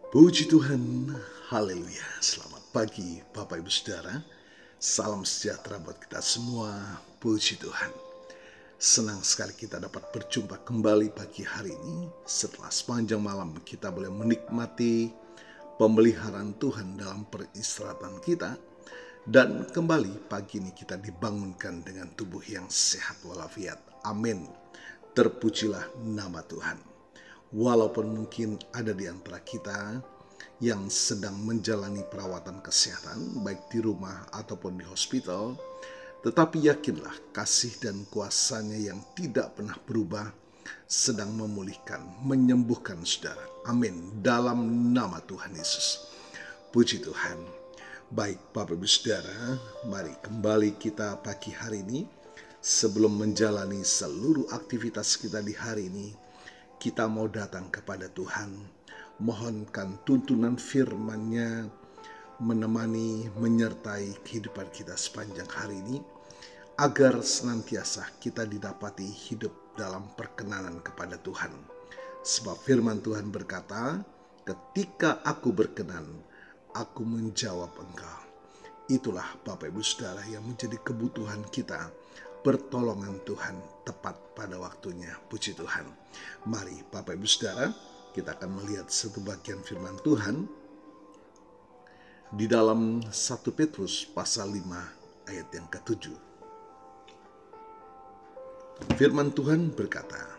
Puji Tuhan, haleluya. Selamat pagi Bapak Ibu Saudara. Salam sejahtera buat kita semua. Puji Tuhan. Senang sekali kita dapat berjumpa kembali pagi hari ini. Setelah sepanjang malam kita boleh menikmati pemeliharaan Tuhan dalam peristirahatan kita. Dan kembali pagi ini kita dibangunkan dengan tubuh yang sehat walafiat. Amin. Terpujilah nama Tuhan. Walaupun mungkin ada di antara kita yang sedang menjalani perawatan kesehatan, baik di rumah ataupun di hospital, tetapi yakinlah kasih dan kuasa-Nya yang tidak pernah berubah sedang memulihkan, menyembuhkan saudara. Amin. Dalam nama Tuhan Yesus. Puji Tuhan. Baik Bapak Ibu Saudara, mari kembali kita pagi hari ini. Sebelum menjalani seluruh aktivitas kita di hari ini, kita mau datang kepada Tuhan, mohonkan tuntunan firman-Nya menemani, menyertai kehidupan kita sepanjang hari ini, agar senantiasa kita didapati hidup dalam perkenanan kepada Tuhan. Sebab firman Tuhan berkata, ketika aku berkenan, aku menjawab engkau. Itulah Bapak Ibu Saudara yang menjadi kebutuhan kita, pertolongan Tuhan tepat pada waktunya. Puji Tuhan. Mari Bapak Ibu Saudara, kita akan melihat satu bagian firman Tuhan di dalam 1 Petrus pasal 5 ayat yang ke-7. Firman Tuhan berkata,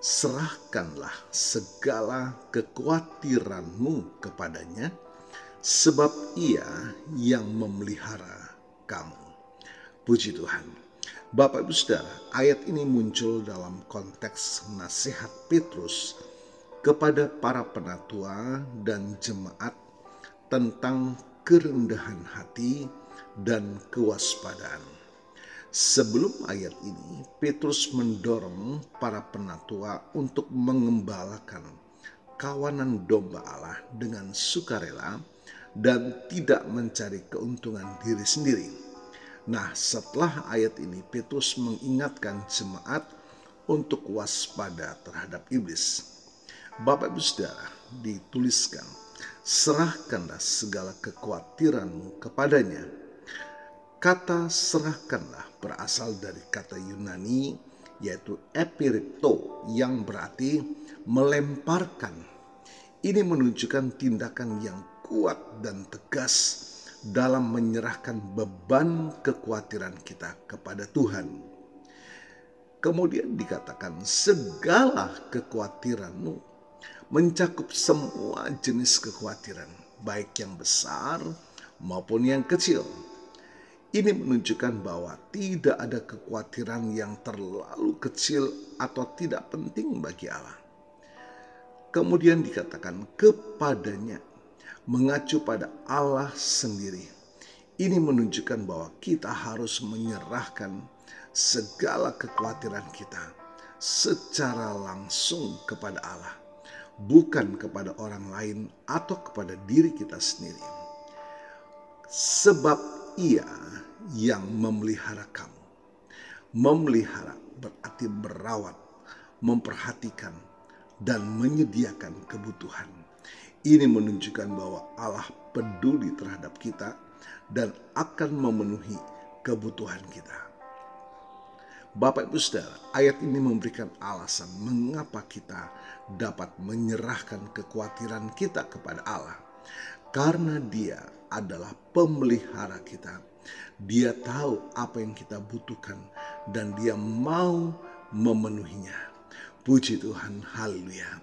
serahkanlah segala kekhawatiranmu kepadanya, sebab Ia yang memelihara kamu. Puji Tuhan. Bapak Ibu Saudara, ayat ini muncul dalam konteks nasihat Petrus kepada para penatua dan jemaat tentang kerendahan hati dan kewaspadaan. Sebelum ayat ini, Petrus mendorong para penatua untuk mengembalakan kawanan domba Allah dengan sukarela dan tidak mencari keuntungan diri sendiri. Nah, setelah ayat ini, Petrus mengingatkan jemaat untuk waspada terhadap iblis. Bapak Ibu Saudara, dituliskan, serahkanlah segala kekhawatiranmu kepadanya. Kata serahkanlah berasal dari kata Yunani, yaitu epiripto, yang berarti melemparkan. Ini menunjukkan tindakan yang kuat dan tegas dalam menyerahkan beban kekhawatiran kita kepada Tuhan. Kemudian dikatakan segala kekhawatiranmu, mencakup semua jenis kekhawatiran, baik yang besar maupun yang kecil. Ini menunjukkan bahwa tidak ada kekhawatiran yang terlalu kecil atau tidak penting bagi Allah. Kemudian dikatakan kepadanya, mengacu pada Allah sendiri. Ini menunjukkan bahwa kita harus menyerahkan segala kekhawatiran kita secara langsung kepada Allah, bukan kepada orang lain atau kepada diri kita sendiri. Sebab Ia yang memelihara kamu. Memelihara berarti merawat, memperhatikan, dan menyediakan kebutuhan. Ini menunjukkan bahwa Allah peduli terhadap kita dan akan memenuhi kebutuhan kita. Bapak Ibu Saudara, ayat ini memberikan alasan mengapa kita dapat menyerahkan kekhawatiran kita kepada Allah. Karena Dia adalah pemelihara kita. Dia tahu apa yang kita butuhkan dan Dia mau memenuhinya. Puji Tuhan, haleluya.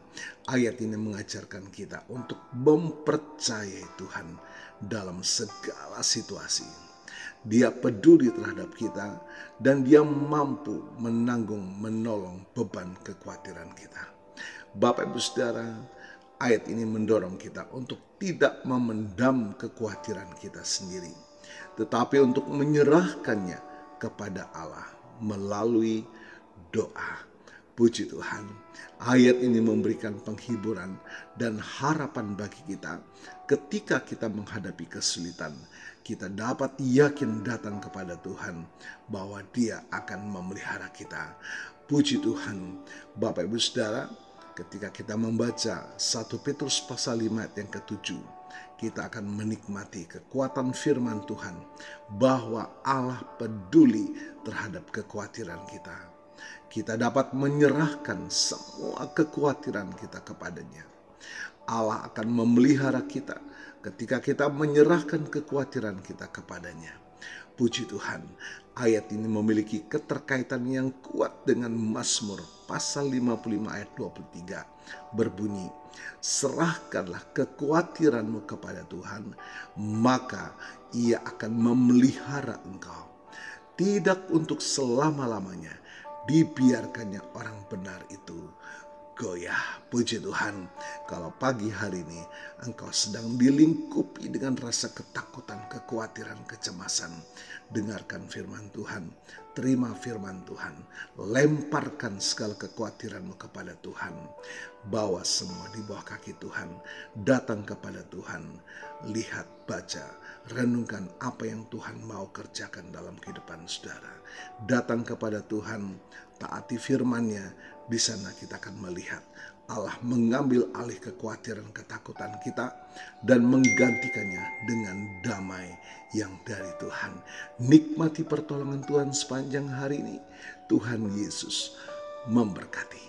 Ayat ini mengajarkan kita untuk mempercayai Tuhan dalam segala situasi. Dia peduli terhadap kita dan Dia mampu menolong beban kekhawatiran kita. Bapak Ibu Saudara, ayat ini mendorong kita untuk tidak memendam kekhawatiran kita sendiri, tetapi untuk menyerahkannya kepada Allah melalui doa. Puji Tuhan, ayat ini memberikan penghiburan dan harapan bagi kita. Ketika kita menghadapi kesulitan, kita dapat yakin datang kepada Tuhan bahwa Dia akan memelihara kita. Puji Tuhan, Bapak Ibu Saudara, ketika kita membaca 1 Petrus pasal 5 ayat yang ke-7, kita akan menikmati kekuatan firman Tuhan bahwa Allah peduli terhadap kekhawatiran kita. Kita dapat menyerahkan semua kekhawatiran kita kepadanya. Allah akan memelihara kita ketika kita menyerahkan kekhawatiran kita kepadanya. Puji Tuhan, ayat ini memiliki keterkaitan yang kuat dengan Mazmur pasal 55 ayat 23 berbunyi, serahkanlah kekhawatiranmu kepada Tuhan, maka Ia akan memelihara engkau. Tidak untuk selama-lamanya dibiarkannya orang benar itu goyah. Puji Tuhan, kalau pagi hari ini engkau sedang dilingkupi dengan rasa ketakutan, kekhawatiran, kecemasan, dengarkan firman Tuhan, terima firman Tuhan, lemparkan segala kekhawatiranmu kepada Tuhan, bawa semua di bawah kaki Tuhan, datang kepada Tuhan, lihat, baca, renungkan apa yang Tuhan mau kerjakan dalam kehidupan saudara. Datang kepada Tuhan, taati firman-Nya. Di sana kita akan melihat Allah mengambil alih kekhawatiran, ketakutan kita dan menggantikannya dengan damai yang dari Tuhan. Nikmati pertolongan Tuhan sepanjang hari ini. Tuhan Yesus memberkati.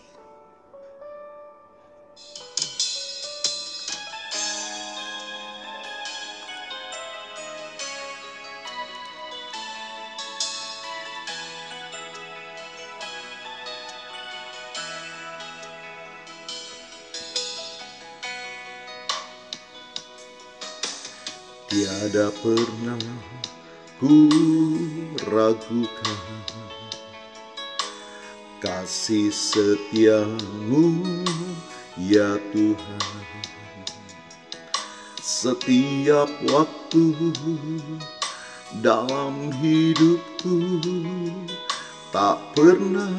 Tiada pernah ku ragukan kasih setiamu ya Tuhan. Setiap waktu dalam hidupku tak pernah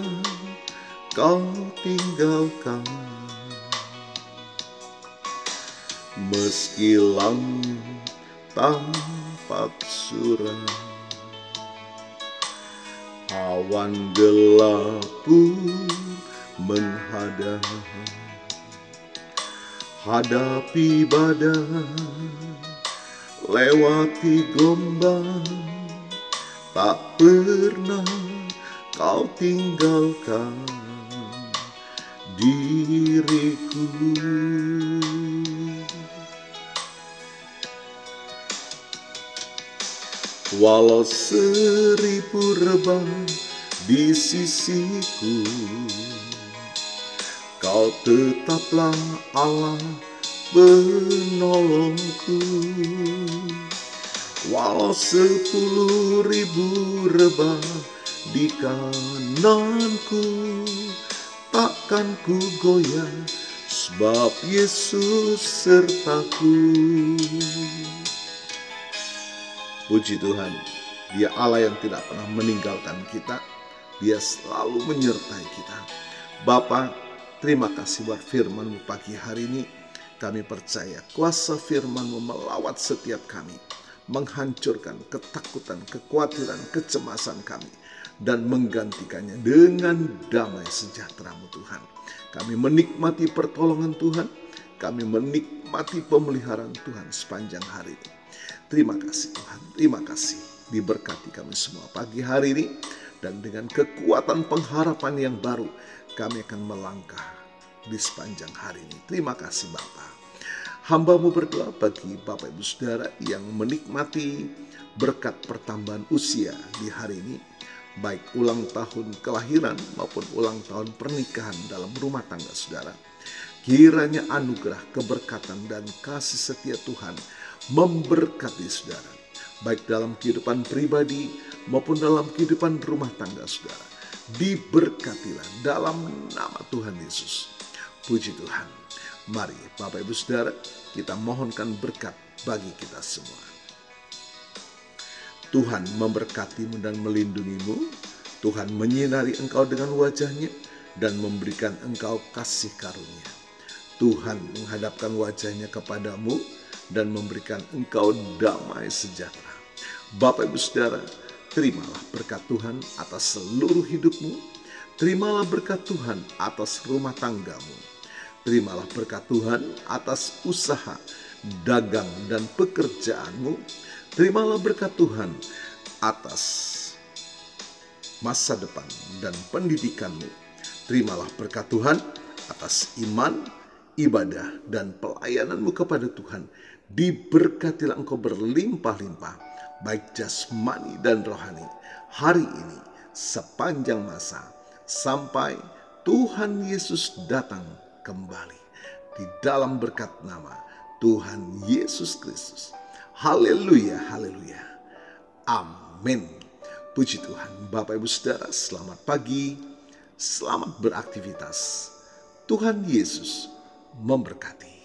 kau tinggalkan. Meski langit tampak suram, awan gelap pun menghadap, hadapi badai, lewati gelombang, tak pernah kau tinggalkan diriku. Walau 1000 rebah di sisiku, kau tetaplah Allah penolongku. Walau 10.000 rebah di kananku, takkan ku goyah, sebab Yesus sertaku. Puji Tuhan, Dia Allah yang tidak pernah meninggalkan kita. Dia selalu menyertai kita. Bapa, terima kasih buat firman-Mu pagi hari ini. Kami percaya kuasa firman-Mu melawat setiap kami, menghancurkan ketakutan, kekhawatiran, kecemasan kami, dan menggantikannya dengan damai sejahtera-Mu Tuhan. Kami menikmati pertolongan Tuhan, kami menikmati pemeliharaan Tuhan sepanjang hari ini. Terima kasih Tuhan, terima kasih. Diberkati kami semua pagi hari ini, dan dengan kekuatan pengharapan yang baru kami akan melangkah di sepanjang hari ini. Terima kasih Bapa. Hamba-Mu berdoa bagi Bapak Ibu Saudara yang menikmati berkat pertambahan usia di hari ini, baik ulang tahun kelahiran maupun ulang tahun pernikahan dalam rumah tangga saudara. Kiranya anugerah, keberkatan, dan kasih setia Tuhan memberkati saudara, baik dalam kehidupan pribadi maupun dalam kehidupan rumah tangga saudara. Diberkatilah dalam nama Tuhan Yesus. Puji Tuhan. Mari Bapak Ibu Saudara, kita mohonkan berkat bagi kita semua. Tuhan memberkatimu dan melindungimu. Tuhan menyinari engkau dengan wajah-Nya dan memberikan engkau kasih karunia. Tuhan menghadapkan wajah-Nya kepadamu dan memberikan engkau damai sejahtera. Bapak Ibu Saudara, terimalah berkat Tuhan atas seluruh hidupmu. Terimalah berkat Tuhan atas rumah tanggamu. Terimalah berkat Tuhan atas usaha, dagang, dan pekerjaanmu. Terimalah berkat Tuhan atas masa depan dan pendidikanmu. Terimalah berkat Tuhan atas iman, ibadah, dan pelayananmu kepada Tuhan. Diberkatilah engkau berlimpah-limpah, baik jasmani dan rohani, hari ini sepanjang masa, sampai Tuhan Yesus datang kembali. Di dalam berkat nama Tuhan Yesus Kristus. Haleluya, haleluya. Amin. Puji Tuhan. Bapak Ibu Saudara, selamat pagi. Selamat beraktivitas. Tuhan Yesus memberkati.